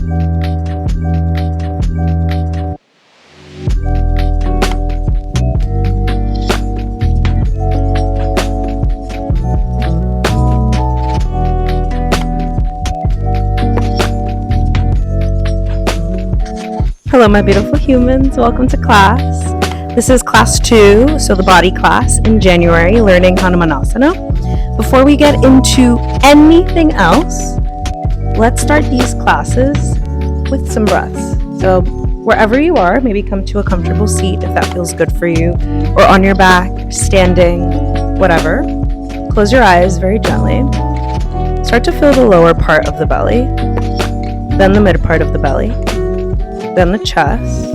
Hello, my beautiful humans. Welcome to class. This is class 2, so the body class in January, learning hanumanasana. Before we get into anything else, let's start these classes with some breaths. So wherever you are, maybe come to a comfortable seat if that feels good for you, or on your back, standing, whatever. Close your eyes very gently. Start to feel the lower part of the belly, then the mid part of the belly, then the chest.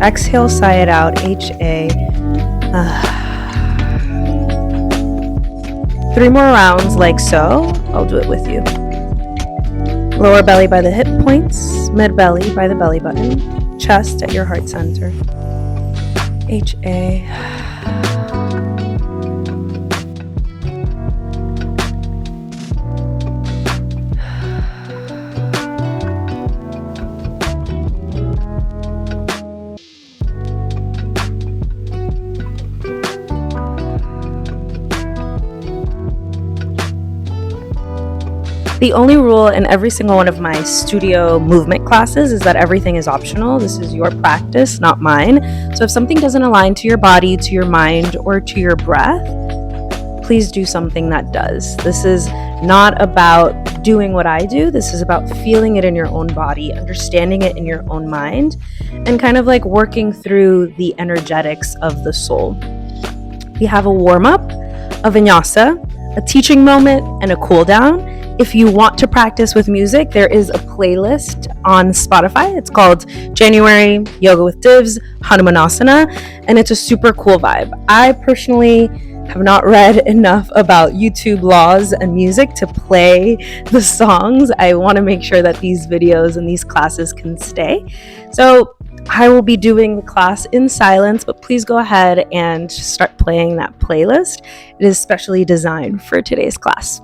Exhale, sigh it out, H-A. 3 more rounds like so. I'll do it with you. Lower belly by the hip points, mid belly by the belly button, chest at your heart center. H-A. The only rule in every single one of my studio movement classes is that everything is optional. This is your practice, not mine. So if something doesn't align to your body, to your mind, or to your breath, please do something that does. This is not about doing what I do. This is about feeling it in your own body, understanding it in your own mind, and kind of like working through the energetics of the soul. We have a warm-up, a vinyasa, a teaching moment, and a cool down. If you want to practice with music, there is a playlist on Spotify. It's called January Yoga with Divs, Hanumanasana, and it's a super cool vibe. I personally have not read enough about YouTube laws and music to play the songs. I want to make sure that these videos and these classes can stay. So I will be doing the class in silence, but please go ahead and start playing that playlist. It is specially designed for today's class.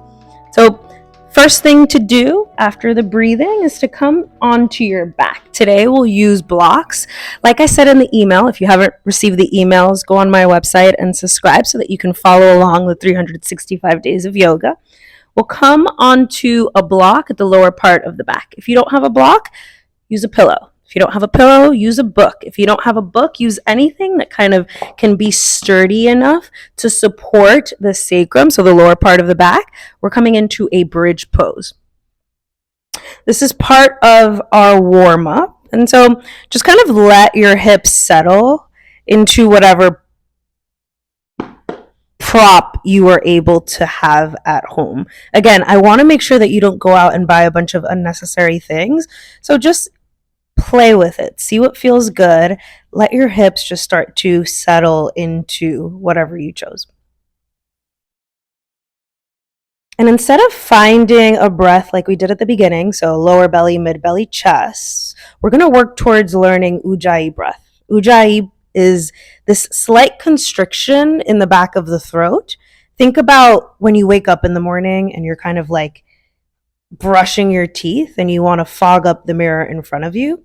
So first thing to do after the breathing is to come onto your back. Today we'll use blocks. Like I said in the email, if you haven't received the emails, go on my website and subscribe so that you can follow along with 365 days of yoga. We'll come onto a block at the lower part of the back. If you don't have a block, use a pillow. If you don't have a pillow, use a book. If you don't have a book, use anything that kind of can be sturdy enough to support the sacrum, so the lower part of the back. We're coming into a bridge pose. This is part of our warm-up. And so just kind of let your hips settle into whatever prop you are able to have at home. Again, I want to make sure that you don't go out and buy a bunch of unnecessary things. So just play with it. See what feels good. Let your hips just start to settle into whatever you chose. And instead of finding a breath like we did at the beginning, so lower belly, mid belly, chest, we're going to work towards learning Ujjayi breath. Ujjayi is this slight constriction in the back of the throat. Think about when you wake up in the morning and you're kind of like brushing your teeth and you want to fog up the mirror in front of you.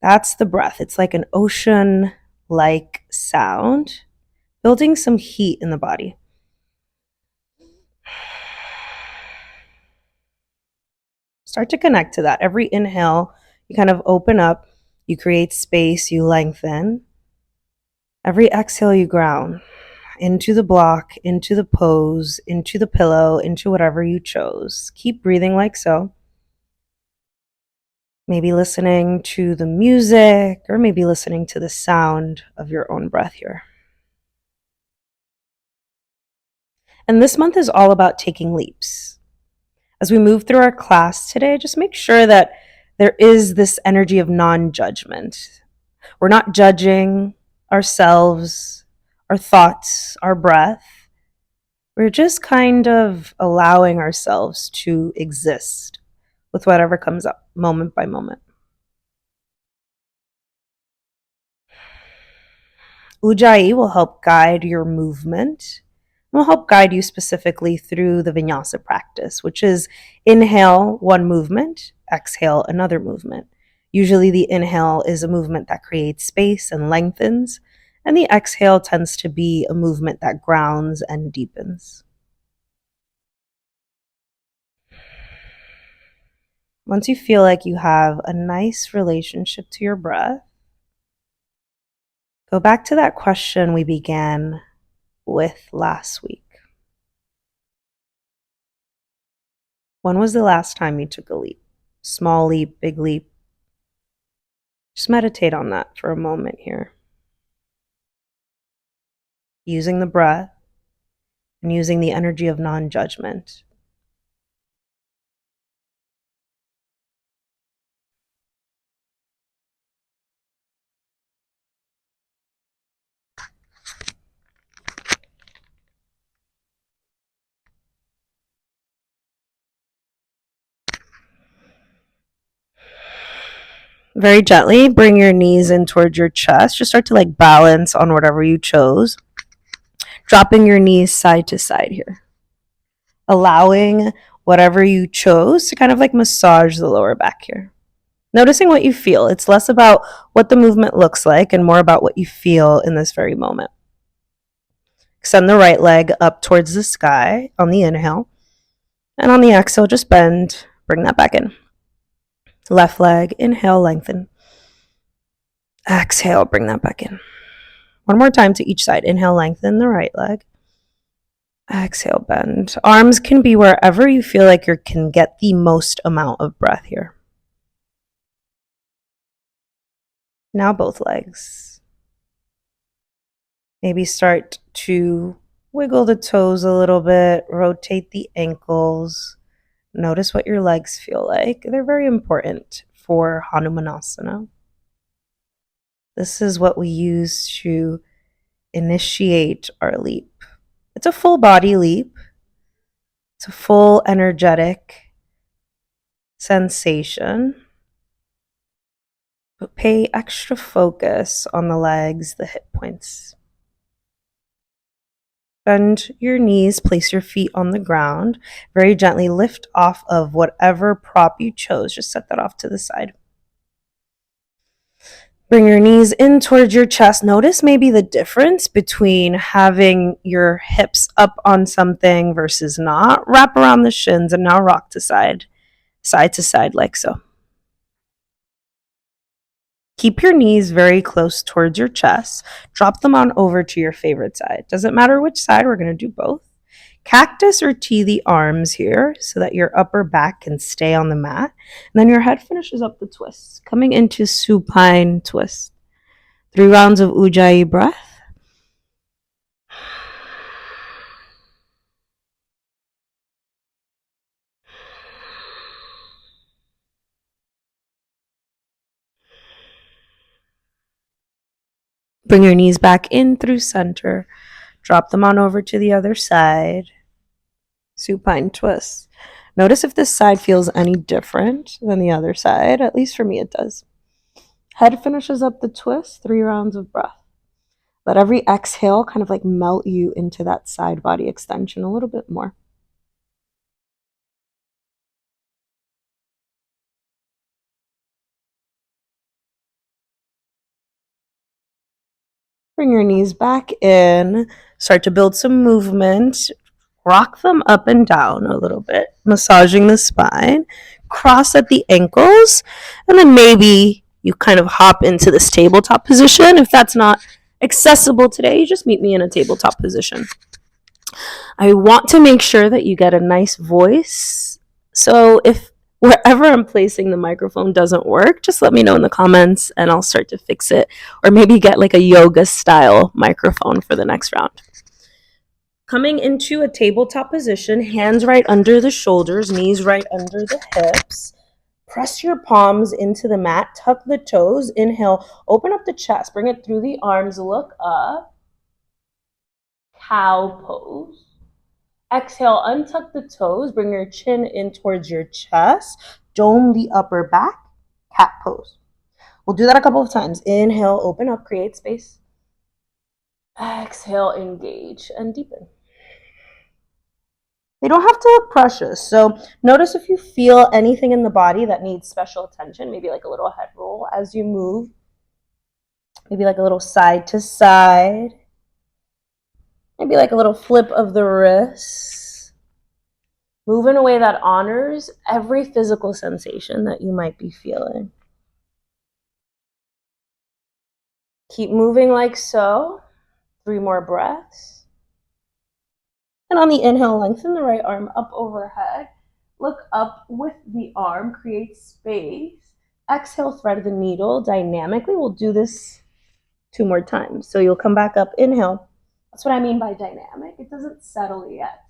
That's the breath. It's like an ocean-like sound, building some heat in the body. Start to connect to that. Every inhale, you kind of open up, you create space, you lengthen. Every exhale, you ground into the block, into the pose, into the pillow, into whatever you chose. Keep breathing like so. Maybe listening to the music, or maybe listening to the sound of your own breath here. And this month is all about taking leaps. As we move through our class today, just make sure that there is this energy of non-judgment. We're not judging ourselves, our thoughts, our breath. We're just kind of allowing ourselves to exist with whatever comes up moment by moment. Ujjayi will help guide your movement. It will help guide you specifically through the vinyasa practice, which is inhale, one movement, exhale, another movement. Usually, the inhale is a movement that creates space and lengthens, and the exhale tends to be a movement that grounds and deepens. Once you feel like you have a nice relationship to your breath, go back to that question we began with last week. When was the last time you took a leap? Small leap, big leap? Just meditate on that for a moment here. Using the breath and using the energy of non-judgment. Very gently bring your knees in towards your chest. Just start to balance on whatever you chose. Dropping your knees side to side here. Allowing whatever you chose to kind of massage the lower back here. Noticing what you feel. It's less about what the movement looks like and more about what you feel in this very moment. Extend the right leg up towards the sky on the inhale. And on the exhale, just bend. Bring that back in. Left leg, inhale, lengthen. Exhale, bring that back in. One more time to each side. Inhale, lengthen the right leg. Exhale, bend. Arms can be wherever you feel like you can get the most amount of breath here. Now both legs. Maybe start to wiggle the toes a little bit, rotate the ankles. Notice what your legs feel like. They're very important for hanumanasana. This is what we use to initiate our leap. It's a full body leap. It's a full energetic sensation. But pay extra focus on the legs, the hip points. Bend your knees, place your feet on the ground. Very gently lift off of whatever prop you chose. Just set that off to the side. Bring your knees in towards your chest. Notice maybe the difference between having your hips up on something versus not. Wrap around the shins and now rock to side to side like so. Keep your knees very close towards your chest. Drop them on over to your favorite side. Doesn't matter which side, we're going to do both. Cactus or T the arms here so that your upper back can stay on the mat. And then your head finishes up the twist, coming into supine twist. 3 rounds of Ujjayi breath. Bring your knees back in through center. Drop them on over to the other side. Supine twist. Notice if this side feels any different than the other side. At least for me it does. Head finishes up the twist, 3 rounds of breath. Let every exhale kind of melt you into that side body extension a little bit more. Bring your knees back in. Start to build some movement. Rock them up and down a little bit, massaging the spine. Cross at the ankles. And then maybe you kind of hop into this tabletop position. If that's not accessible today, you just meet me in a tabletop position. I want to make sure that you get a nice voice. So if wherever I'm placing the microphone doesn't work, just let me know in the comments and I'll start to fix it. Or maybe get a yoga style microphone for the next round. Coming into a tabletop position, hands right under the shoulders, knees right under the hips. Press your palms into the mat, tuck the toes, inhale, open up the chest, bring it through the arms, look up. Cow pose. Exhale, untuck the toes, bring your chin in towards your chest, dome the upper back, cat pose. We'll do that a couple of times. Inhale, open up, create space. Exhale, engage and deepen. They don't have to look precious. So notice if you feel anything in the body that needs special attention, maybe like a little head roll as you move, maybe like a little side to side, maybe like a little flip of the wrist. Move in a way that honors every physical sensation that you might be feeling. Keep moving like so. 3 more breaths. And on the inhale, lengthen the right arm up overhead. Look up with the arm, create space. Exhale, thread the needle dynamically. We'll do this 2 more times. So you'll come back up, inhale. That's what I mean by dynamic. It doesn't settle yet.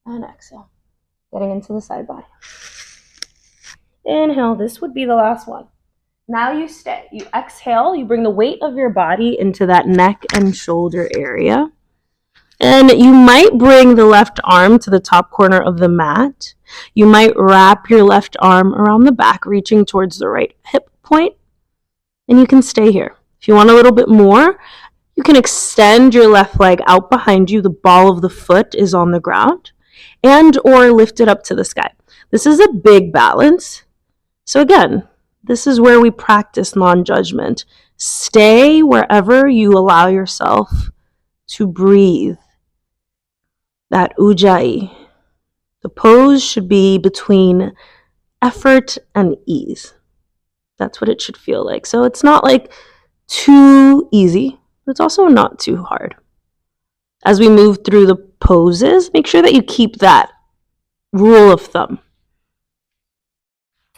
And exhale, getting into the side body. Inhale, this would be the last one. Now you stay. You exhale, you bring the weight of your body into that neck and shoulder area. And you might bring the left arm to the top corner of the mat. You might wrap your left arm around the back, reaching towards the right hip point. And you can stay here. If you want a little bit more, you can extend your left leg out behind you. The ball of the foot is on the ground, and or lift it up to the sky. This is a big balance. So again, this is where we practice non-judgment. Stay wherever you allow yourself to breathe. That ujjayi. The pose should be between effort and ease. That's what it should feel like. So it's not like too easy, but it's also not too hard. As we move through the poses, make sure that you keep that rule of thumb.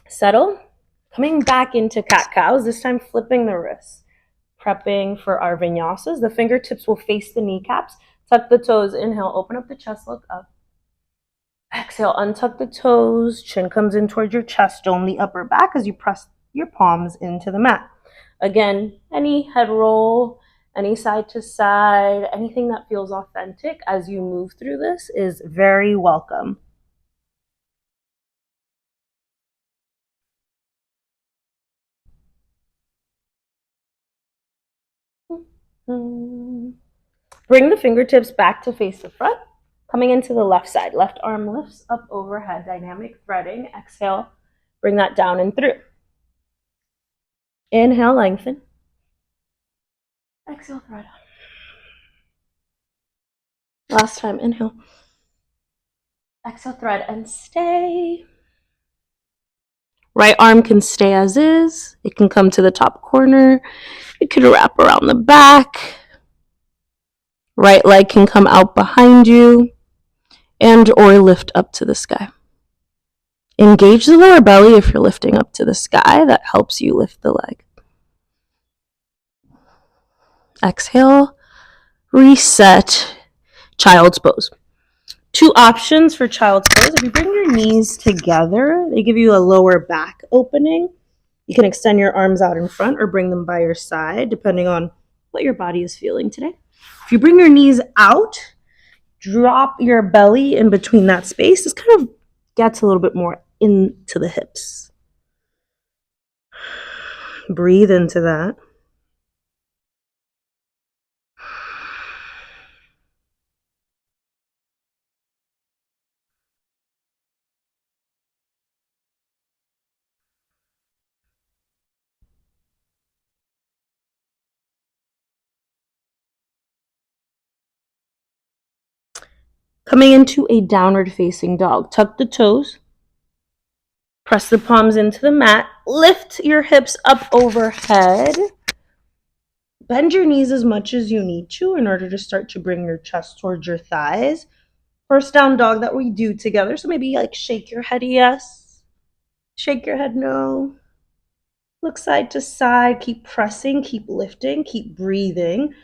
Settle. Coming back into cat-cows, this time flipping the wrists. Prepping for our vinyasas. The fingertips will face the kneecaps. Tuck the toes. Inhale, open up the chest, look up. Exhale, untuck the toes. Chin comes in towards your chest. Dome the upper back as you press your palms into the mat. Again, any head roll, any side to side, anything that feels authentic as you move through this is very welcome. Bring the fingertips back to face the front. Coming into the left side. Left arm lifts up overhead. Dynamic threading. Exhale. Bring that down and through. Inhale, lengthen. Exhale, thread. Last time, inhale. Exhale, thread and stay. Right arm can stay as is. It can come to the top corner. It could wrap around the back. Right leg can come out behind you and or lift up to the sky. Engage the lower belly if you're lifting up to the sky. That helps you lift the leg. Exhale, reset, child's pose. 2 options for child's pose. If you bring your knees together, they give you a lower back opening. You can extend your arms out in front or bring them by your side, depending on what your body is feeling today. If you bring your knees out, drop your belly in between that space. This kind of gets a little bit more into the hips. Breathe into that. Coming into a downward facing dog. Tuck the toes. Press the palms into the mat. Lift your hips up overhead. Bend your knees as much as you need to in order to start to bring your chest towards your thighs. First down dog that we do together. So maybe like shake your head yes. Shake your head no. Look side to side. Keep pressing. Keep lifting. Keep breathing.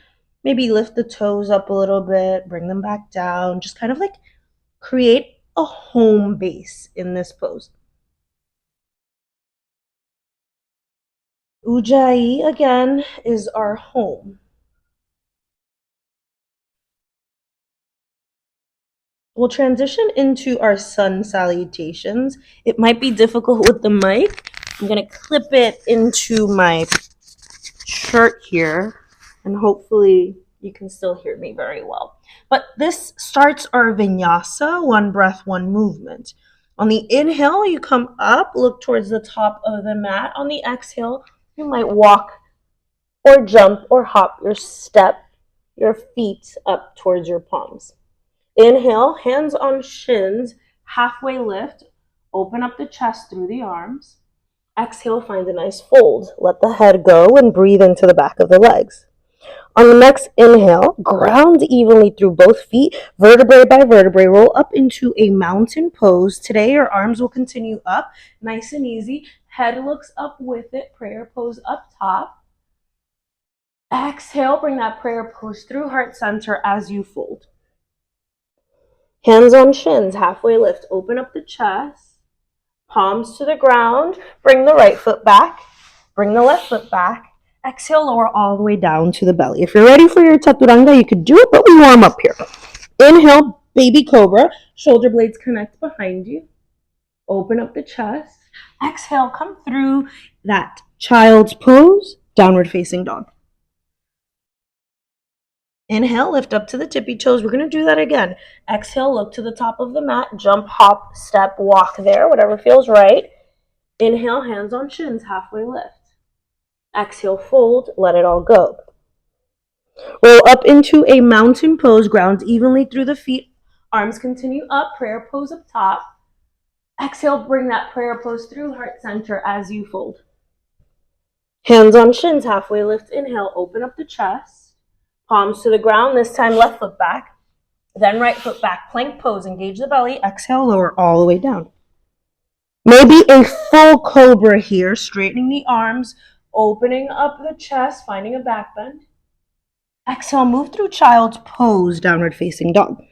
Maybe lift the toes up a little bit. Bring them back down. Just kind of like create a home base in this pose. Ujjayi, again, is our home. We'll transition into our sun salutations. It might be difficult with the mic. I'm going to clip it into my shirt here, and hopefully you can still hear me very well. But this starts our vinyasa, one breath, one movement. On the inhale, you come up, look towards the top of the mat. On the exhale, you might walk or jump or hop your step, your feet up towards your palms. Inhale, hands on shins, halfway lift, open up the chest through the arms. Exhale, find a nice fold. Let the head go and breathe into the back of the legs. On the next inhale, ground evenly through both feet, vertebrae by vertebrae, roll up into a mountain pose. Today, your arms will continue up, nice and easy. Head looks up with it, prayer pose up top. Exhale, bring that prayer pose through heart center as you fold. Hands on shins, halfway lift, open up the chest, palms to the ground, bring the right foot back, bring the left foot back. Exhale, lower all the way down to the belly. If you're ready for your chaturanga, you could do it, but we warm up here. Inhale, baby cobra, shoulder blades connect behind you. Open up the chest. Exhale, come through that child's pose, downward facing dog. Inhale, lift up to the tippy toes. We're going to do that again. Exhale, look to the top of the mat, jump, hop, step, walk there, whatever feels right. Inhale, hands on shins, halfway lift. Exhale, fold, let it all go. Roll up into a mountain pose, ground evenly through the feet. Arms continue up, prayer pose up top. Exhale, bring that prayer pose through heart center as you fold. Hands on shins, halfway lift. Inhale, open up the chest. Palms to the ground, this time left foot back. Then right foot back, plank pose, engage the belly. Exhale, lower all the way down. Maybe a full cobra here, straightening the arms, opening up the chest, finding a back bend. Exhale, move through child's pose, downward facing dog.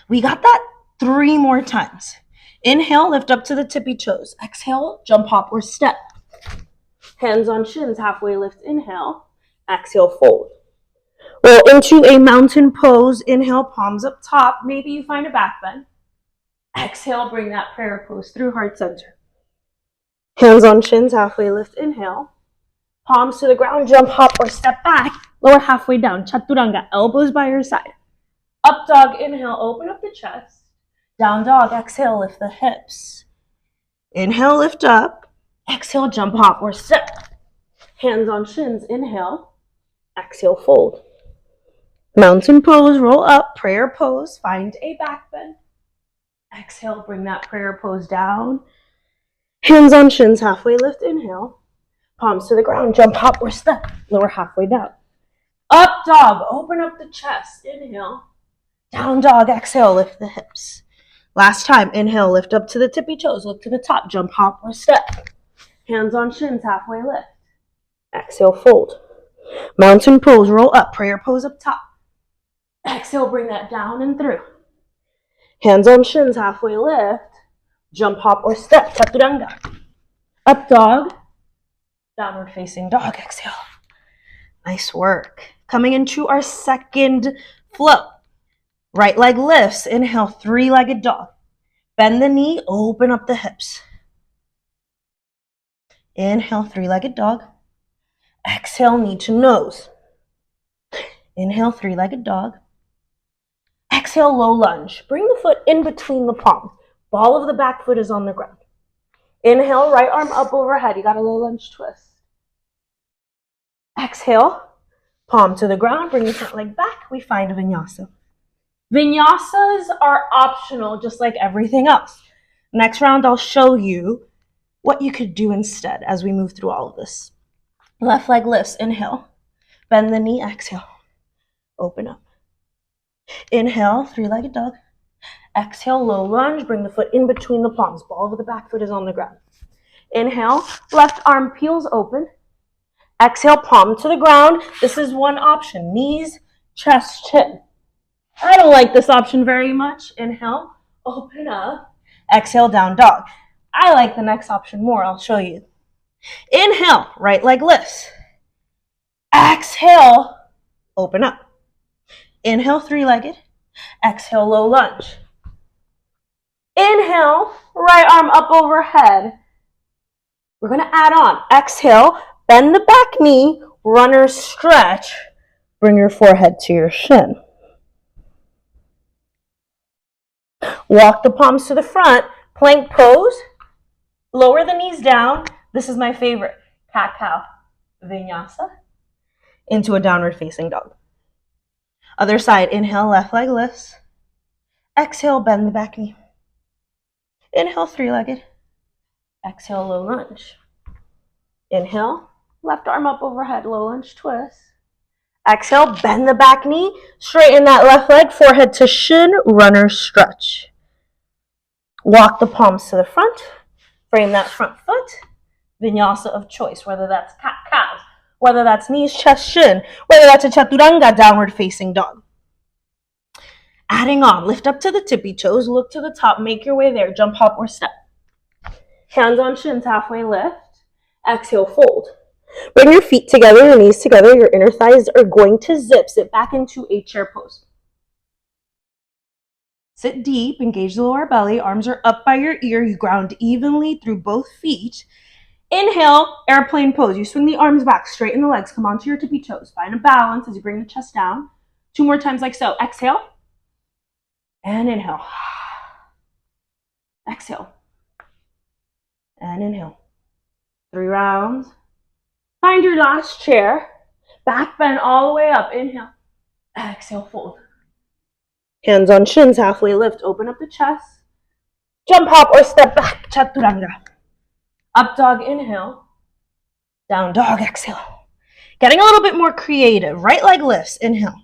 We got that 3 more times. Inhale, lift up to the tippy toes. Exhale, jump, hop, or step. Hands on shins, halfway lift, inhale. Exhale, fold. Roll into a mountain pose. Inhale, palms up top. Maybe you find a back bend. Exhale, bring that prayer pose through heart center. Hands on shins, halfway lift, inhale. Palms to the ground, jump, hop, or step back. Lower halfway down, chaturanga, elbows by your side. Up dog, inhale, open up the chest. Down dog, exhale, lift the hips. Inhale, lift up. Exhale, jump, hop, or step. Hands on shins, inhale. Exhale, fold. Mountain pose, roll up, prayer pose, find a back bend. Exhale, bring that prayer pose down. Hands on shins, halfway lift, inhale. Palms to the ground, jump, hop, or step. Lower halfway down. Up dog, open up the chest, inhale. Down dog, exhale, lift the hips. Last time, inhale, lift up to the tippy toes, look to the top, jump, hop, or step. Hands on shins, halfway lift. Exhale, fold. Mountain pose, roll up, prayer pose up top. Exhale, bring that down and through. Hands on shins, halfway lift. Jump, hop, or step, chaturanga. Up dog, downward facing dog, exhale. Nice work. Coming into our second flow. Right leg lifts, inhale, 3-legged dog. Bend the knee, open up the hips. Inhale, 3-legged dog. Exhale, knee to nose. Inhale, 3-legged dog. Exhale, low lunge. Bring the foot in between the palms. Ball of the back foot is on the ground. Inhale, right arm up overhead. You got a low lunge twist. Exhale, palm to the ground. Bring the front leg back. We find vinyasa. Vinyasas are optional, just like everything else. Next round, I'll show you what you could do instead as we move through all of this. Left leg lifts, inhale. Bend the knee, exhale. Open up. Inhale, 3-legged dog. Exhale, low lunge. Bring the foot in between the palms. Ball of the back foot is on the ground. Inhale, left arm peels open. Exhale, palm to the ground. This is one option. Knees, chest, chin. I don't like this option very much. Inhale, open up. Exhale, down dog. I like the next option more. I'll show you. Inhale, right leg lifts. Exhale, open up. Inhale, 3-legged. Exhale, low lunge. Inhale, right arm up overhead. We're going to add on. Exhale, bend the back knee, runner stretch. Bring your forehead to your shin. Walk the palms to the front, plank pose. Lower the knees down. This is my favorite. Cat-cow vinyasa into a downward facing dog. Other side, inhale, left leg lifts. Exhale, bend the back knee. Inhale, three-legged. Exhale, low lunge. Inhale, left arm up overhead, low lunge twist. Exhale, bend the back knee, straighten that left leg, forehead to shin, runner stretch. Walk the palms to the front, frame that front foot, vinyasa of choice, whether that's cat-cow, whether that's knees, chest, shin, whether that's a chaturanga, downward facing dog. Adding on, lift up to the tippy toes, look to the top, make your way there, jump, hop, or step. Hands on shins, halfway lift. Exhale, fold. Bring your feet together, your knees together, your inner thighs are going to zip. Sit back into a chair pose. Sit deep, engage the lower belly, arms are up by your ear, you ground evenly through both feet. Inhale, airplane pose. You swing the arms back, straighten the legs, come onto your tippy toes. Find a balance as you bring the chest down. 2 more times like so. Exhale. And inhale. Exhale. And inhale. 3 rounds. Find your last chair. Back bend all the way up. Inhale. Exhale, fold. Hands on shins, halfway lift. Open up the chest. Jump, hop, or step back. Chaturanga. Up dog, inhale. Down dog, exhale. Getting a little bit more creative. Right leg lifts. Inhale.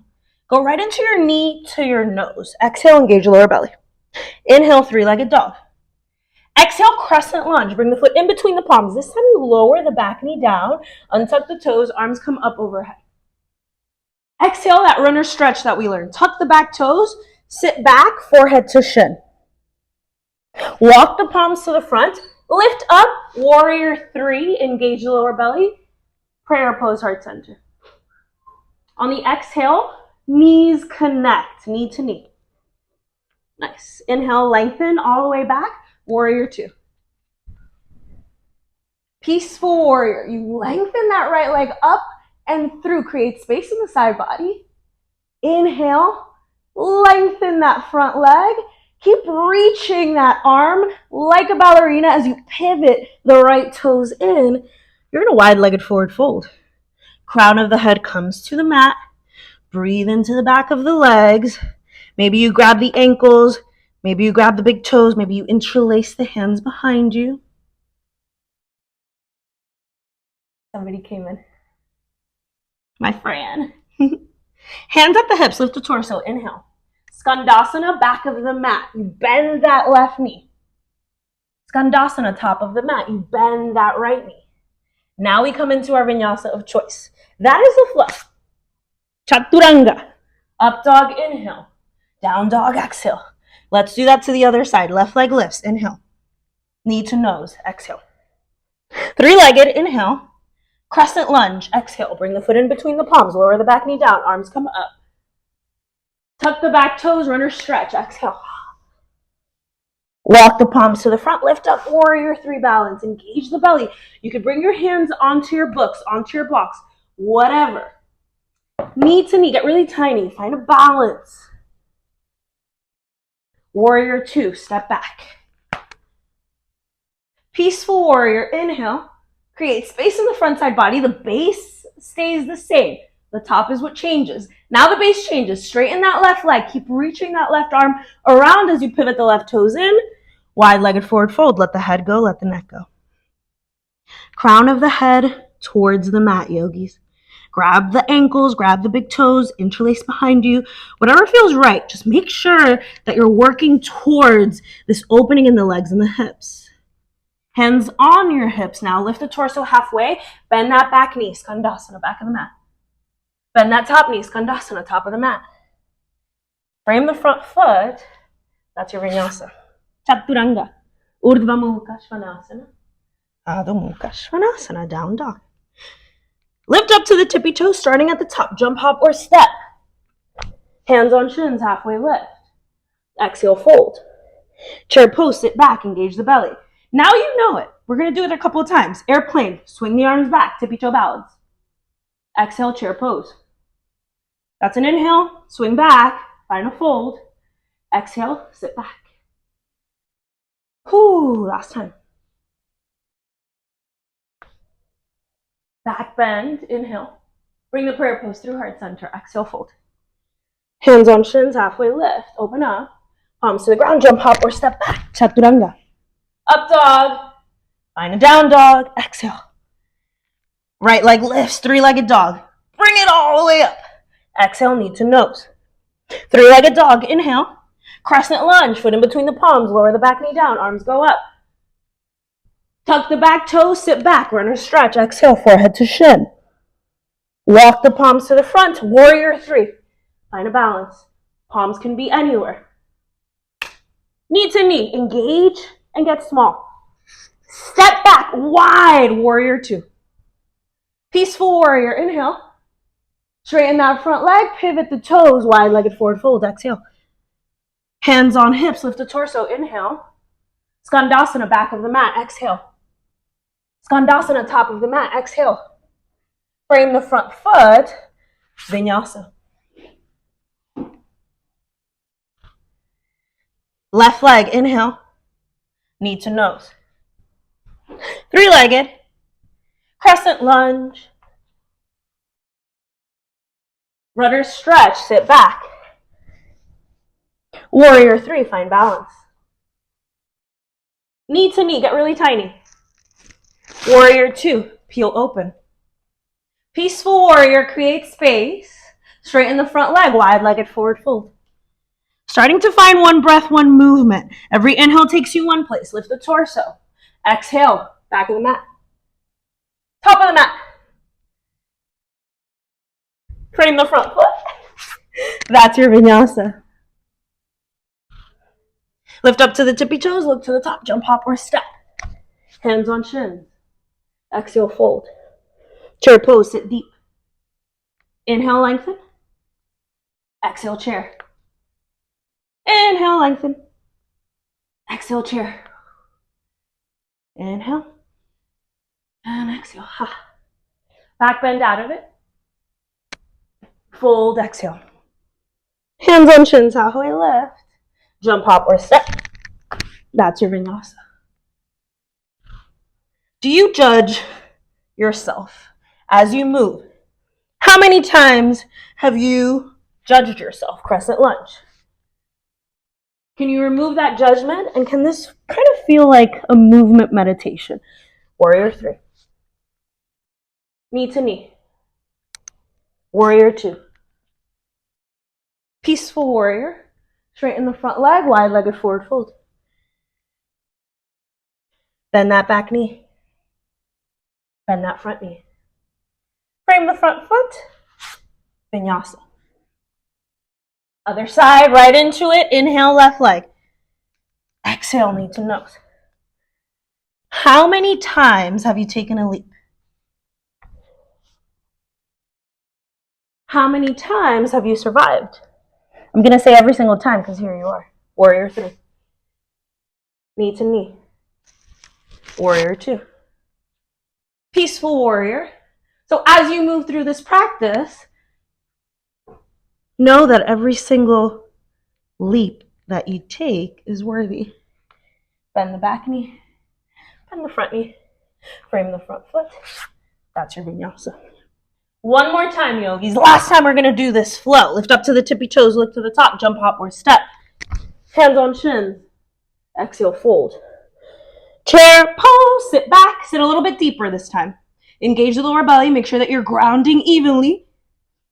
Go right into your knee to your nose. Exhale, engage the lower belly. Inhale, 3-legged dog. Exhale, crescent lunge. Bring the foot in between the palms. This time you lower the back knee down, untuck the toes, arms come up overhead. Exhale, that runner stretch that we learned. Tuck the back toes, sit back, forehead to shin. Walk the palms to the front, lift up, warrior 3, engage the lower belly, prayer pose, heart center. On the exhale, knees connect, knee to knee. Nice. Inhale, lengthen all the way back, warrior 2. Peaceful warrior. You lengthen that right leg up and through. Create space in the side body. Inhale. Lengthen that front leg. Keep reaching that arm like a ballerina as you pivot the right toes in. You're in a wide-legged forward fold. Crown of the head comes to the mat. Breathe into the back of the legs. Maybe you grab the ankles. Maybe you grab the big toes. Maybe you interlace the hands behind you. Somebody came in. My friend. Hands at the hips, lift the torso, inhale. Skandasana, back of the mat. You bend that left knee. Skandasana, top of the mat. You bend that right knee. Now we come into our vinyasa of choice. That is the fluff. Chaturanga. Up dog, inhale. Down dog, exhale. Let's do that to the other side. Left leg lifts, inhale. Knee to nose, exhale. 3-legged, inhale. Crescent lunge, exhale. Bring the foot in between the palms. Lower the back knee down. Arms come up. Tuck the back toes. Runner stretch. Exhale. Walk the palms to the front. Lift up. Warrior 3 balance. Engage the belly. You could bring your hands onto your books, onto your blocks. Whatever. Knee to knee. Get really tiny. Find a balance. Warrior 2. Step back. Peaceful warrior. Inhale. Create space in the front side body. The base stays the same. The top is what changes. Now the base changes. Straighten that left leg. Keep reaching that left arm around as you pivot the left toes in. Wide-legged forward fold. Let the head go. Let the neck go. Crown of the head towards the mat, yogis. Grab the ankles. Grab the big toes. Interlace behind you. Whatever feels right. Just make sure that you're working towards this opening in the legs and the hips. Hands on your hips now. Lift the torso halfway. Bend that back knee. Skandasana, back of the mat. Bend that top knee. Skandasana, top of the mat. Frame the front foot. That's your vinyasa. Chaturanga. Urdhva Mukha Svanasana. Adho Mukha Svanasana. Down dog. Lift up to the tippy toes, starting at the top. Jump, hop, or step. Hands on shins, halfway lift. Exhale, fold. Chair pose, sit back, engage the belly. Now you know it. We're going to do it a couple of times. Airplane, swing the arms back, tippy toe balance. Exhale, chair pose. That's an inhale, swing back, find a fold. Exhale, sit back. Whew, last time. Back bend, inhale. Bring the prayer pose through heart center. Exhale, fold. Hands on shins, halfway lift. Open up. Palms to the ground, jump, hop, or step back. Chaturanga. Up dog. Find a down dog. Exhale. Right leg lifts, three-legged dog. Bring it all the way up. Exhale, knee to nose. Three-legged dog, inhale. Crescent lunge, foot in between the palms. Lower the back knee down, arms go up. Tuck the back toes, sit back, runner stretch. Exhale, forehead to shin. Walk the palms to the front, warrior three. Find a balance. Palms can be anywhere. Knee to knee, engage and get small. Step back, wide, warrior two. Peaceful warrior, inhale. Straighten that front leg, pivot the toes, wide-legged forward fold, exhale. Hands on hips, lift the torso, inhale. Skandasana, back of the mat, exhale. Skandasana, top of the mat, exhale. Frame the front foot, vinyasa. Left leg, inhale. Knee to nose. Three-legged. Crescent lunge. Runner stretch, sit back. Warrior three, find balance. Knee to knee, get really tiny. Warrior two, peel open. Peaceful warrior, create space. Straighten the front leg, wide-legged forward fold. Starting to find one breath, one movement. Every inhale takes you one place. Lift the torso. Exhale, back of the mat. Top of the mat. Frame the front foot. That's your vinyasa. Lift up to the tippy toes, look to the top, jump, hop, or step. Hands on shins. Exhale, fold. Chair pose, sit deep. Inhale, lengthen. Exhale, chair. Inhale, lengthen. Exhale, chair. Inhale. And exhale. Back bend out of it. Fold, exhale. Hands on shins, halfway lift. Jump, hop, or step. That's your vinyasa. Do you judge yourself as you move? How many times have you judged yourself? Crescent lunge. Can you remove that judgment? And can this kind of feel like a movement meditation? Warrior three. Knee to knee. Warrior two. Peaceful warrior. Straighten the front leg, wide-legged forward fold. Bend that back knee. Bend that front knee. Frame the front foot. Vinyasa. Other side, right into it. Inhale, left leg. Exhale, knee to nose. How many times have you taken a leap? How many times have you survived? I'm going to say every single time because here you are. Warrior three. Knee to knee. Warrior two. Peaceful warrior. So as you move through this practice, know that every single leap that you take is worthy. Bend the back knee. Bend the front knee. Frame the front foot. That's your vinyasa. One more time, yogis. Last time we're going to do this flow. Lift up to the tippy toes, look to the top, jump, hop, or step. Hands on shins. Exhale, fold. Chair pose, sit back, sit a little bit deeper this time. Engage the lower belly, make sure that you're grounding evenly.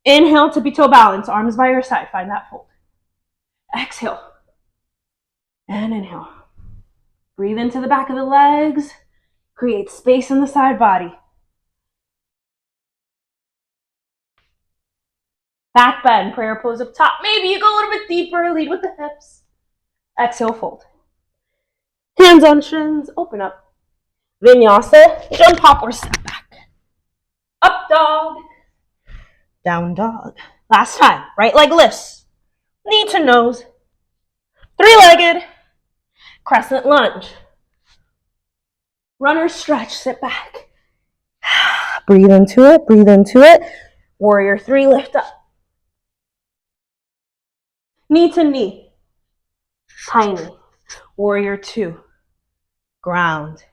Inhale, tippy toe balance, arms by your side, find that fold. Exhale. And inhale. Breathe into the back of the legs. Create space in the side body. Back bend, prayer pose up top. Maybe you go a little bit deeper, lead with the hips. Exhale, fold. Hands on shins, open up. Vinyasa, jump, hop, or step back. Up dog. Down dog. Last time, right leg lifts. Knee to nose. Three-legged. Crescent lunge. Runner stretch, sit back. Breathe into it, breathe into it. Warrior three, lift up. Knee to knee. Tiny. Warrior 2. Ground.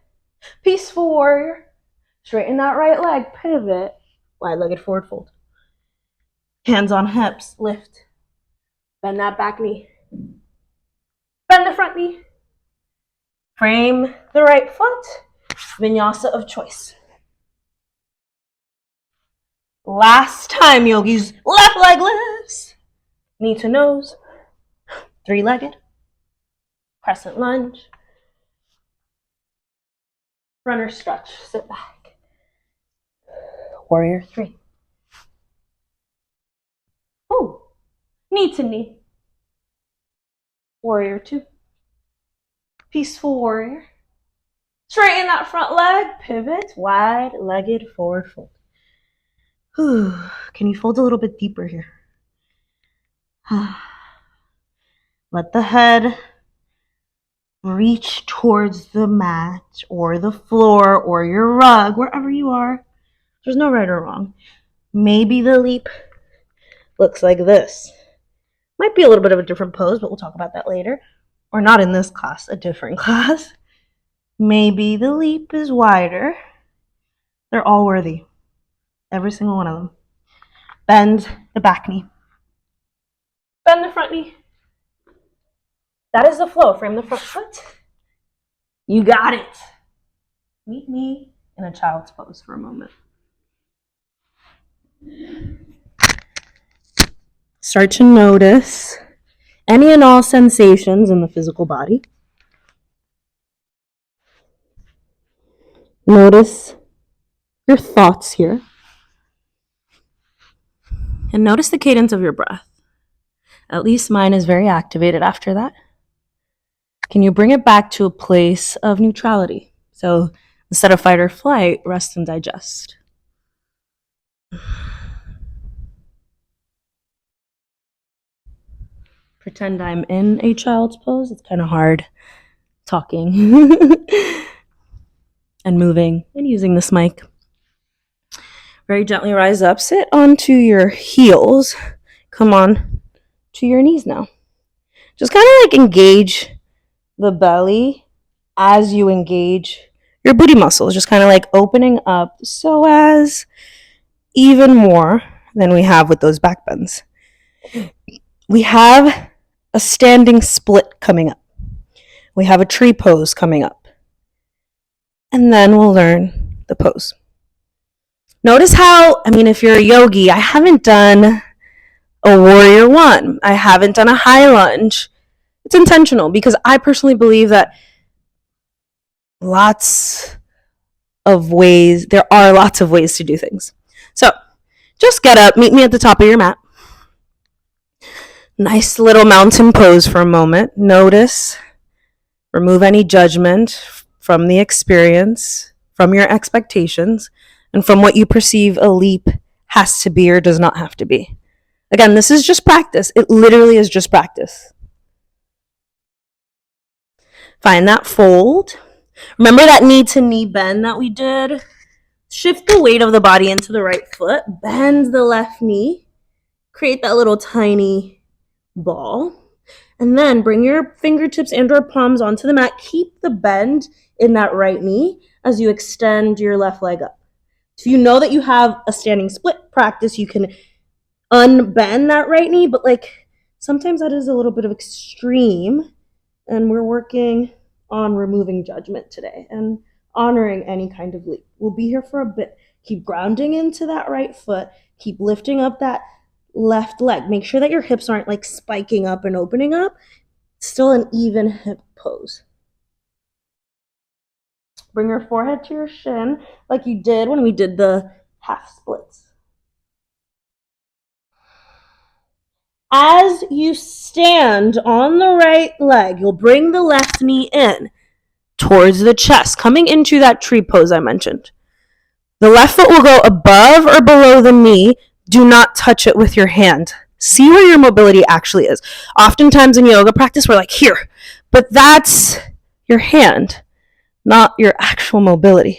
Peaceful warrior. Straighten that right leg. Pivot. Wide-legged forward fold. Hands on hips. Lift. Bend that back knee. Bend the front knee. Frame the right foot. Vinyasa of choice. Last time, yogis. Left leg lifts. Knee to nose. 3-legged. Crescent lunge. Runner stretch. Sit back. Warrior 3. Oh, knee to knee. Warrior 2. Peaceful warrior. Straighten that front leg. Pivot. Wide-legged forward fold. Can you fold a little bit deeper here? Let the head reach towards the mat or the floor or your rug, wherever you are. There's no right or wrong. Maybe the leap looks like this. Might be a little bit of a different pose, but we'll talk about that later. Or not in this class, a different class. Maybe the leap is wider. They're all worthy. Every single one of them. Bend the back knee. Bend the front knee. That is the flow. Frame the front foot. You got it. Meet me in a child's pose for a moment. Start to notice any and all sensations in the physical body. Notice your thoughts here. And notice the cadence of your breath. At least mine is very activated after that. Can you bring it back to a place of neutrality? So instead of fight or flight, rest and digest. Pretend I'm in a child's pose. It's kind of hard talking and moving and using this mic. Very gently rise up. Sit onto your heels. Come on to your knees now. Just kind of like engage the belly as you engage your booty muscles. Just kind of like opening up so as even more than we have with those back bends. We have a standing split coming up. We have a tree pose coming up. And then we'll learn the pose. Notice how, if you're a yogi, I haven't done a warrior 1. I haven't done a high lunge. It's intentional because I personally believe that there are lots of ways to do things. So just get up, meet me at the top of your mat. Nice little mountain pose for a moment. Notice, remove any judgment from the experience, from your expectations, and from what you perceive a leap has to be or does not have to be. Again, this is just practice. It literally is just practice. Find that fold. Remember that knee to knee bend that we did? Shift the weight of the body into the right foot. Bend the left knee. Create that little tiny ball. And then bring your fingertips and or palms onto the mat. Keep the bend in that right knee as you extend your left leg up. So you know that you have a standing split practice. You can unbend that right knee, but sometimes that is a little bit of extreme. And we're working on removing judgment today and honoring any kind of leap. We'll be here for a bit. Keep grounding into that right foot. Keep lifting up that left leg. Make sure that your hips aren't spiking up and opening up. Still an even hip pose. Bring your forehead to your shin like you did when we did the half splits. As you stand on the right leg, you'll bring the left knee in towards the chest, coming into that tree pose I mentioned. The left foot will go above or below the knee. Do not touch it with your hand. See where your mobility actually is. Oftentimes in yoga practice, we're like, here, but that's your hand, not your actual mobility.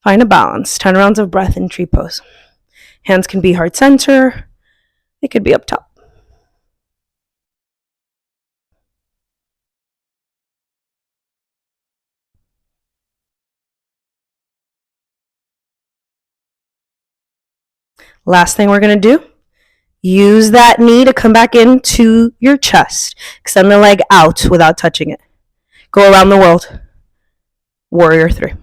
Find a balance. 10 rounds of breath in tree pose. Hands can be heart center. They could be up top. Last thing we're going to do, use that knee to come back into your chest. Extend the leg out without touching it. Go around the world. Warrior 3.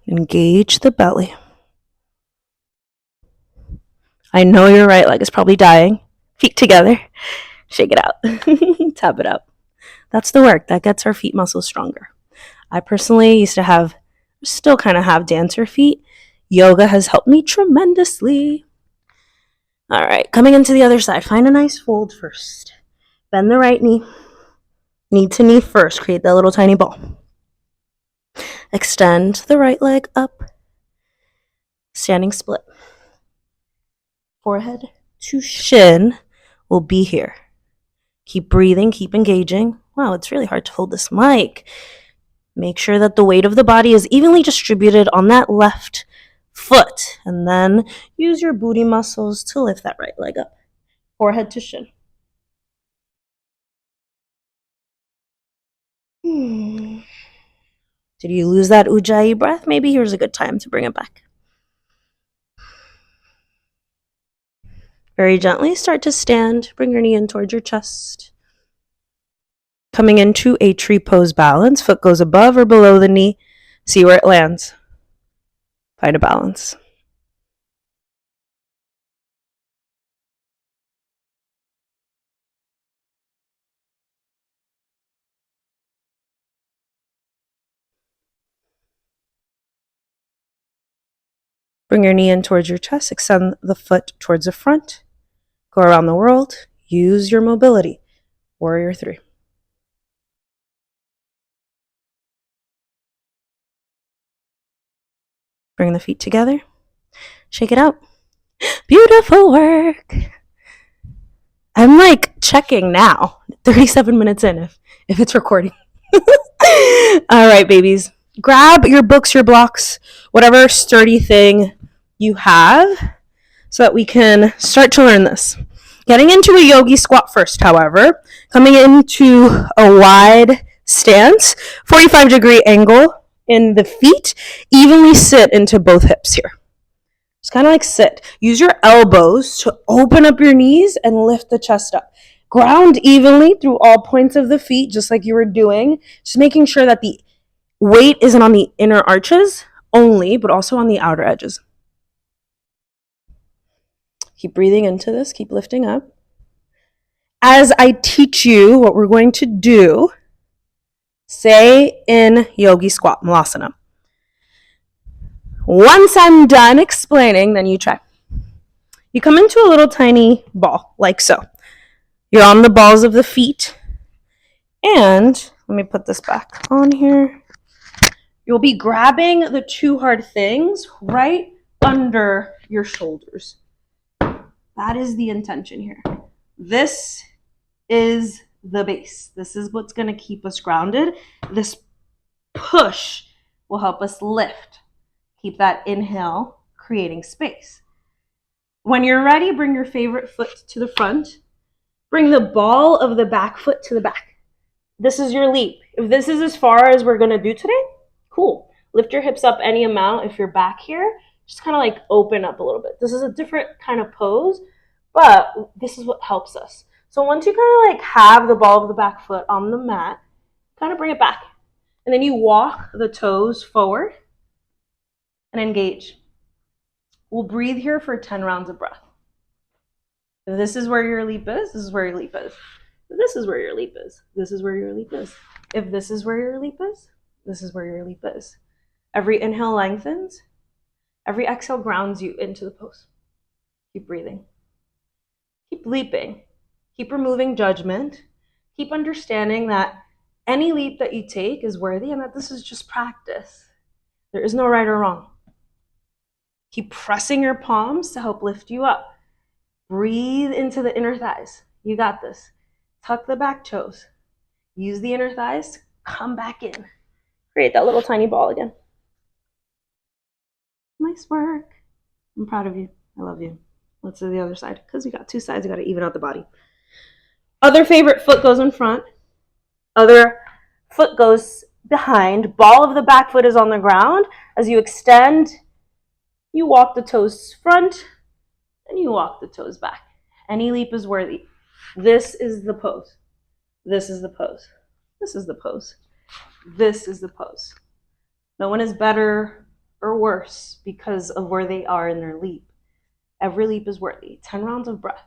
Engage the belly. I know your right leg is probably dying. Feet together. Shake it out. Tap it up. That's the work. That gets our feet muscles stronger. I personally still kind of have dancer feet. Yoga has helped me tremendously. All right, coming into the other side. Find a nice fold first. Bend the right knee. Knee to knee first. Create that little tiny ball. Extend the right leg up. Standing split. Forehead to shin will be here. Keep breathing, keep engaging. Wow, it's really hard to hold this mic. Make sure that the weight of the body is evenly distributed on that left foot. And then use your booty muscles to lift that right leg up. Forehead to shin. Did you lose that Ujjayi breath? Maybe here's a good time to bring it back. Very gently start to stand. Bring your knee in towards your chest. Coming into a tree pose balance. Foot goes above or below the knee. See where it lands. Find a balance. Bring your knee in towards your chest. Extend the foot towards the front. Go around the world. Use your mobility. Warrior 3. Bring the feet together. Shake it out. Beautiful work. I'm like checking now, 37 minutes in, if it's recording. All right, babies. Grab your books, your blocks, whatever sturdy thing you have so that we can start to learn this. Getting into a yogi squat first, however. Coming into a wide stance, 45-degree angle in the feet. Evenly sit into both hips here. Just kind of like sit. Use your elbows to open up your knees and lift the chest up. Ground evenly through all points of the feet, just like you were doing. Just making sure that the weight isn't on the inner arches only, but also on the outer edges. Keep breathing into this. Keep lifting up. As I teach you what we're going to do, say in yogi squat, malasana. Once I'm done explaining, then you try. You come into a little tiny ball, like so. You're on the balls of the feet. And let me put this back on here. You'll be grabbing the two hard things right under your shoulders. That is the intention here. This is the base. This is what's going to keep us grounded. This push will help us lift. Keep that inhale, creating space. When you're ready, bring your favorite foot to the front. Bring the ball of the back foot to the back. This is your leap. If this is as far as we're going to do today, cool. Lift your hips up any amount. If you're back here, just kind of like open up a little bit. This is a different kind of pose, but this is what helps us. So once you kind of like have the ball of the back foot on the mat, kind of bring it back. And then you walk the toes forward and engage. We'll breathe here for 10 rounds of breath. If this is where your leap is, this is where your leap is. If this is where your leap is, this is where your leap is. If this is where your leap is, this is where your leap is. Every inhale lengthens. Every exhale grounds you into the pose. Keep breathing. Keep leaping. Keep removing judgment. Keep understanding that any leap that you take is worthy and that this is just practice. There is no right or wrong. Keep pressing your palms to help lift you up. Breathe into the inner thighs. You got this. Tuck the back toes. Use the inner thighs to come back in. Create that little tiny ball again. Nice work. I'm proud of you. I love you. Let's do the other side. Because we got two sides, we got to even out the body. Other favorite foot goes in front. Other foot goes behind. Ball of the back foot is on the ground. As you extend You walk the toes front and you walk the toes back. Any leap is worthy. This is the pose. This is the pose. This is the pose. This is the pose. No one is better or worse because of where they are in their leap. Every leap is worthy. 10 rounds of breath.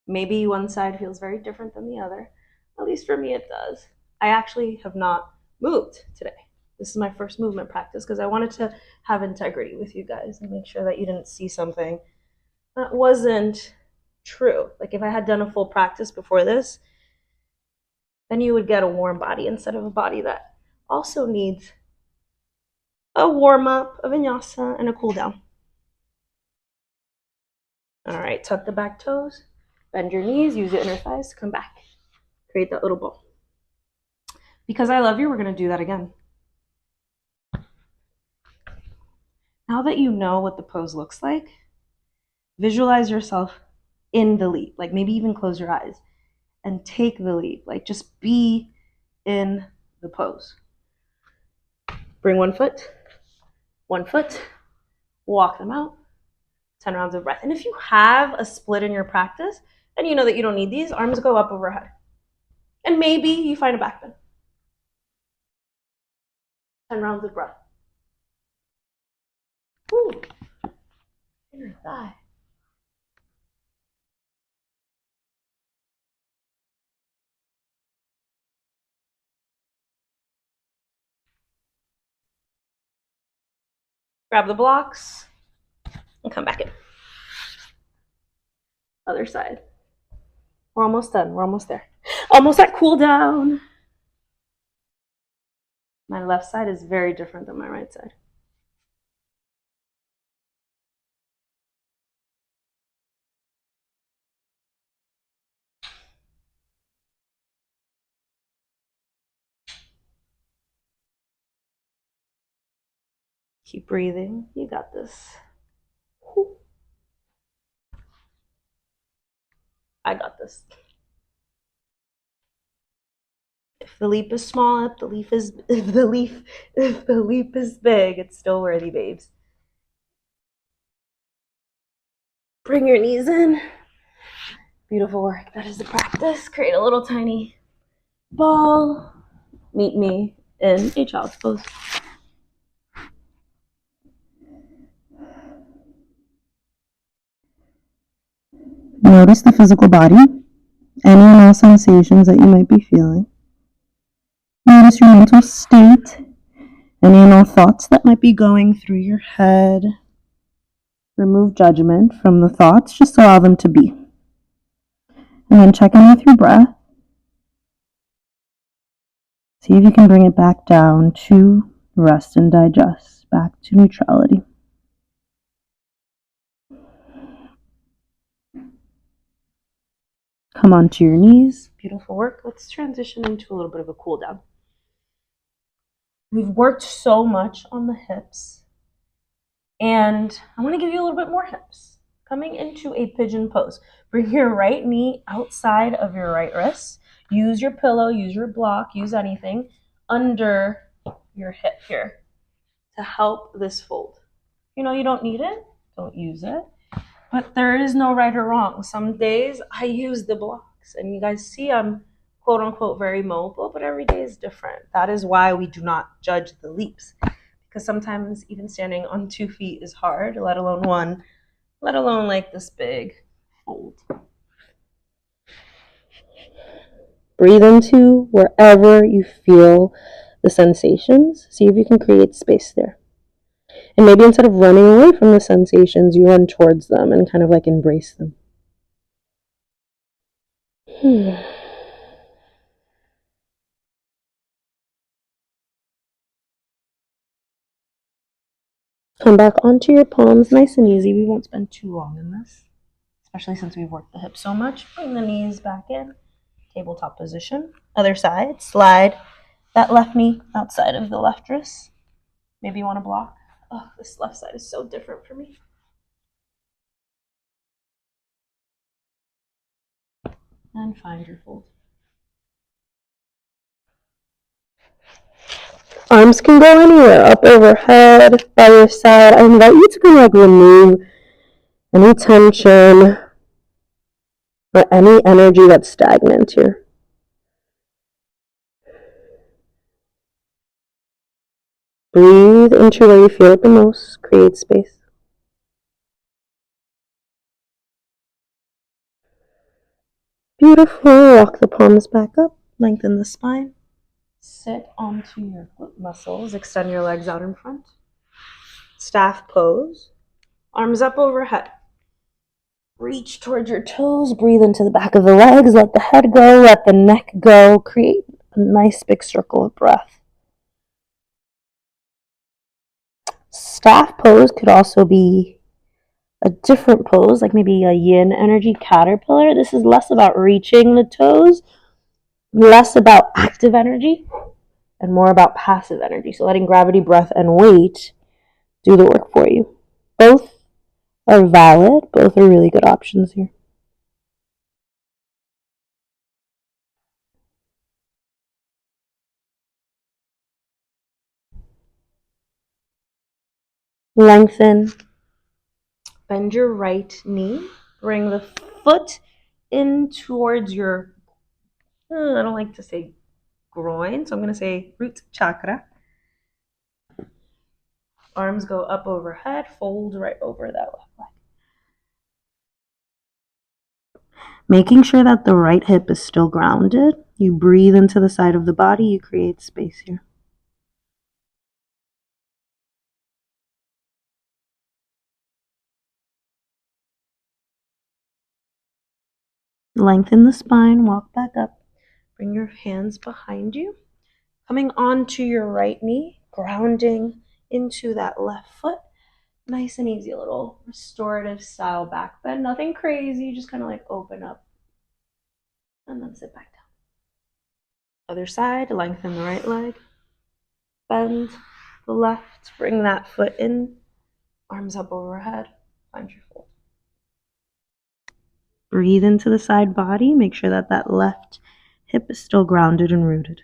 Maybe one side feels very different than the other. At least for me, it does. I actually have not moved today. This is my first movement practice because I wanted to have integrity with you guys and make sure that you didn't see something that wasn't true. Like if I had done a full practice before this, then you would get a warm body instead of a body that also needs a warm up, a vinyasa, and a cool down. All right, tuck the back toes, bend your knees, use your inner thighs to come back. Create that little ball. Because I love you, we're going to do that again. Now that you know what the pose looks like, visualize yourself in the leap. Like maybe even close your eyes and take the leap. Like just be in the pose. Bring one foot, walk them out, 10 rounds of breath. And if you have a split in your practice, then you know that you don't need these. Arms go up overhead. And maybe you find a back bend. 10 rounds of breath. Ooh, inner thigh. Grab the blocks and come back in. Other side. We're almost done. We're almost there. Almost at cool down. My left side is very different than my right side. Keep breathing. You got this. I got this. If the leap is small, if the leap is big, it's still worthy, babes. Bring your knees in. Beautiful work. That is the practice. Create a little tiny ball. Meet me in a child's pose. Notice the physical body, any and all sensations that you might be feeling. Notice your mental state, any and all thoughts that might be going through your head. Remove judgment from the thoughts, just allow them to be. And then check in with your breath. See if you can bring it back down to rest and digest, back to neutrality. Come onto your knees. Beautiful work. Let's transition into a little bit of a cool down. We've worked so much on the hips, and I want to give you a little bit more hips. Coming into a pigeon pose. Bring your right knee outside of your right wrist. Use your pillow, use your block, use anything under your hip here to help this fold. You know you don't need it, don't use it. But there is no right or wrong. Some days I use the blocks, and you guys see I'm quote unquote very mobile, but every day is different. That is why we do not judge the leaps, because sometimes even standing on 2 feet is hard, let alone one, let alone like this big fold. Breathe into wherever you feel the sensations. See if you can create space there. And maybe instead of running away from the sensations, you run towards them and kind of like embrace them. Come back onto your palms, nice and easy. We won't spend too long in this, especially since we've worked the hips so much. Bring the knees back in, tabletop position. Other side, slide that left knee outside of the left wrist. Maybe you want to block. Oh, this left side is so different for me. And find your fold. Arms can go anywhere, up overhead, by your side. I invite you to kind of like remove any tension or any energy that's stagnant here. Breathe into where you feel it the most. Create space. Beautiful. Walk the palms back up. Lengthen the spine. Sit onto your glute muscles. Extend your legs out in front. Staff pose. Arms up overhead. Reach towards your toes. Breathe into the back of the legs. Let the head go. Let the neck go. Create a nice big circle of breath. Staff pose could also be a different pose, like maybe a yin energy caterpillar. This is less about reaching the toes, less about active energy, and more about passive energy. So letting gravity, breath, and weight do the work for you. Both are valid. Both are really good options here. Lengthen. Bend your right knee. Bring the foot in towards your, I don't like to say groin, so I'm going to say root chakra. Arms go up overhead, fold right over that left leg. Making sure that the right hip is still grounded. You breathe into the side of the body, you create space here. Lengthen the spine, walk back up. Bring your hands behind you. Coming onto your right knee, grounding into that left foot. Nice and easy, a little restorative style back bend. Nothing crazy, just kind of like open up and then sit back down. Other side, lengthen the right leg. Bend the left, bring that foot in. Arms up overhead, find your fold. Breathe into the side body. Make sure that that left hip is still grounded and rooted.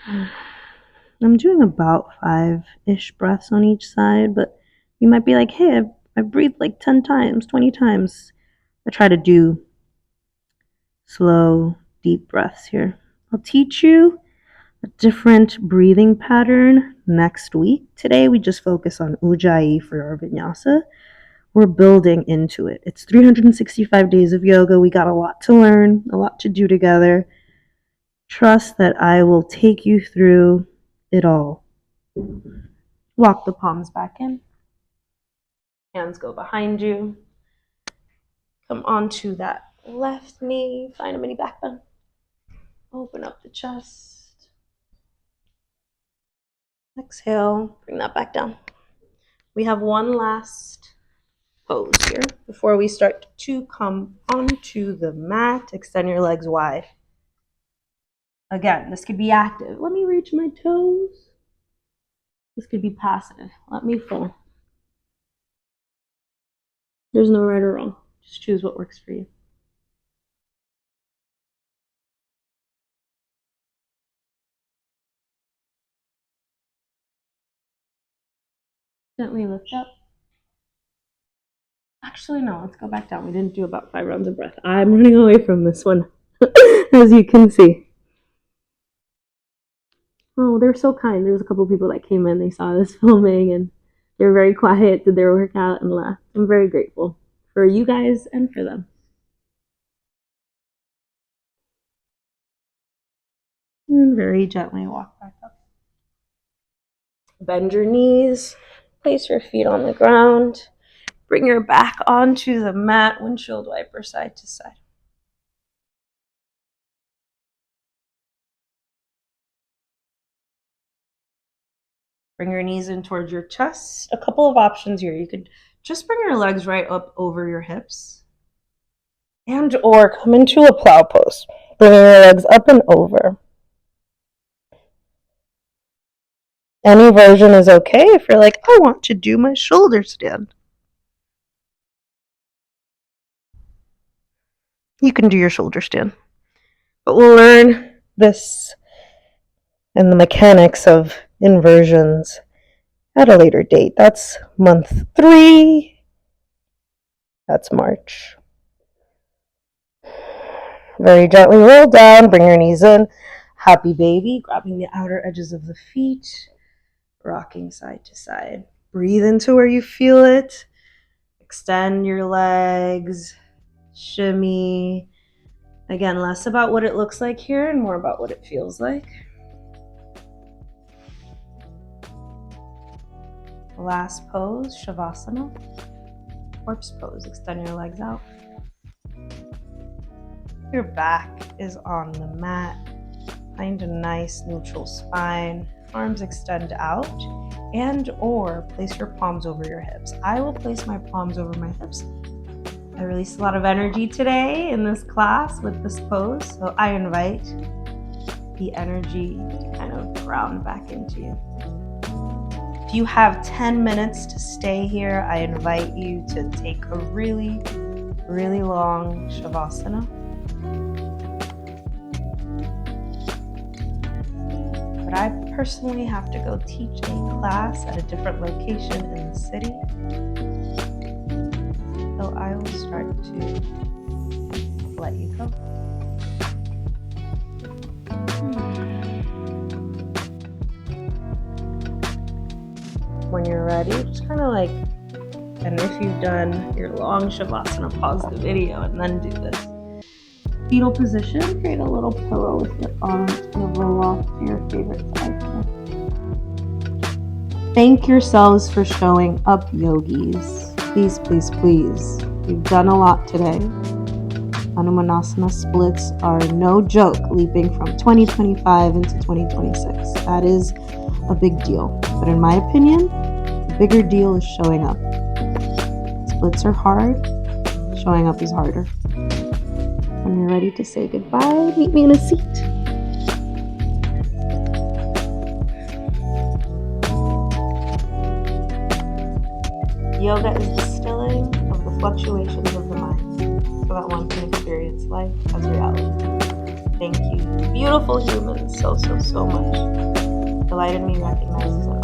I'm doing about 5-ish breaths on each side, but you might be like, hey, I've breathed like 10 times, 20 times. I try to do slow, deep breaths here. I'll teach you a different breathing pattern next week. Today we just focus on Ujjayi for our vinyasa. We're building into it. It's 365 days of yoga. We got a lot to learn, a lot to do together. Trust that I will take you through it all. Walk the palms back in. Hands go behind you. Come onto that left knee. Find a mini back bend. Open up the chest. Exhale. Bring that back down. We have one last pose here before we start to come onto the mat. Extend your legs wide. Again, this could be active. Let me reach my toes. This could be passive. Let me fall. There's no right or wrong. Just choose what works for you. Gently lift up. Actually, no, let's go back down. We didn't do about 5 rounds of breath. I'm running away from this one, as you can see. Oh, they're so kind. There was a couple people that came in. They saw this filming, and they were very quiet, did their workout, and left. I'm very grateful for you guys and for them. And very gently walk back up. Bend your knees. Place your feet on the ground. Bring your back onto the mat, windshield wiper side to side. Bring your knees in towards your chest. A couple of options here. You could just bring your legs right up over your hips. And or come into a plow pose. Bring your legs up and over. Any version is okay if you're like, I want to do my shoulder stand. you can do your shoulder stand. But we'll learn this and the mechanics of inversions at a later date. That's month 3. That's March. Very gently roll down, bring your knees in. Happy baby, grabbing the outer edges of the feet, rocking side to side. Breathe into where you feel it. Extend your legs, shimmy. Again, less about what it looks like here and more about what it feels like. Last pose, Shavasana. Corpse pose, extend your legs out. Your back is on the mat. Find a nice neutral spine. Arms extend out and or place your palms over your hips. I will place my palms over my hips. I released a lot of energy today in this class with this pose, so I invite the energy to kind of ground back into you. If you have 10 minutes to stay here, I invite you to take a really, really long Shavasana. But I personally have to go teach a class at a different location in the city. So I will start to let you go. When you're ready, just kind of like, and if you've done your long Shavasana, pause the video and then do this. Fetal position, create a little pillow with your arms, kind of roll off to your favorite side here. Thank yourselves for showing up, yogis. Please, please, please. You've done a lot today. Hanumanasana splits are no joke, leaping from 2025 into 2026. That is a big deal. But in my opinion, the bigger deal is showing up. Splits are hard. Showing up is harder. When you're ready to say goodbye, meet me in a seat. Yoga is the stilling of the fluctuations of the mind so that one can experience life as reality. Thank you, beautiful humans, so much. The light in me recognizes that